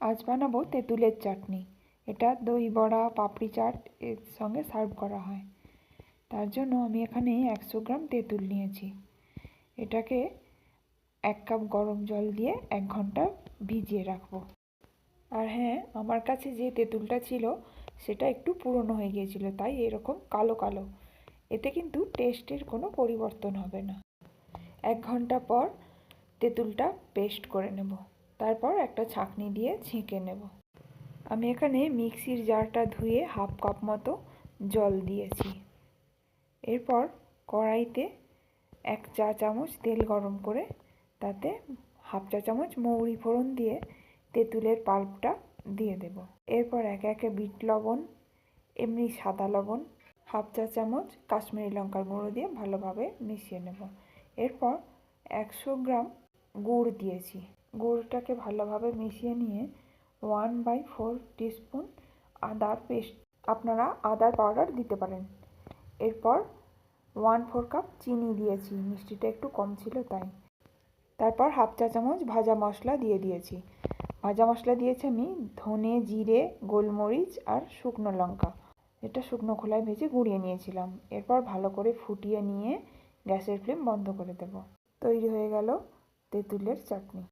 আজ বানাবো তেঁতুলের চাটনি। এটা দই বড়া, পাপড়ি চাট এর সঙ্গে সার্ভ করা হয়। তার জন্য আমি এখানে 100 গ্রাম তেঁতুল নিয়েছি। এটাকে 1 কাপ গরম জল দিয়ে 1 ঘন্টা ভিজিয়ে রাখবো। আর হ্যাঁ, আমার কাছে যে তেঁতুলটা ছিল সেটা একটু পুরনো হয়ে গিয়েছিল, তাই এরকম কালো কালো। এতে কিন্তু টেস্টের কোনো পরিবর্তন হবে না। 1 ঘন্টা পর তেঁতুলটা পেস্ট করে নেব। তারপর একটা ছাঁকনি দিয়ে ছেঁকে নেব। আমি এখানে মিক্সির জারটা ধুয়ে 1/2 কাপ মতো জল দিয়েছি। এরপর কড়াইতে 1 চা চামচ তেল গরম করে তাতে 1/2 চা চামচ মৌরি ফোড়ন দিয়ে তেঁতুলের পাল্পটা দিয়ে দেব। এরপর একে একে বিট লবণ, এমনি সাদা লবণ, 1/2 চা চামচ কাশ্মীরি লঙ্কার গুঁড়ো দিয়ে ভালোভাবে মিশিয়ে নেব। এরপর 100 গ্রাম গুড় দিয়েছি। গুড়টাকে ভালোভাবে মিশিয়ে নিয়ে 1/4 টিস্পুন আদার পেস্ট, আপনারা আদার পাউডার দিতে পারেন। এরপর 1/4 কাপ চিনি দিয়েছি, মিষ্টিটা একটু কম ছিল তাই। তারপর 1/2 চা চামচ ভাজা মশলা দিয়ে দিয়েছি। ভাজা মশলা দিয়েছি আমি ধনে, জিরে, গোলমরিচ আর শুকনো লঙ্কা। এটা শুকনো খোলায় ভেজে গুঁড়িয়ে নিয়েছিলাম। এরপর ভালো করে ফুটিয়ে নিয়ে গ্যাসের ফ্লেম বন্ধ করে দেব। তৈরি হয়ে গেল তেঁতুলের চাটনি।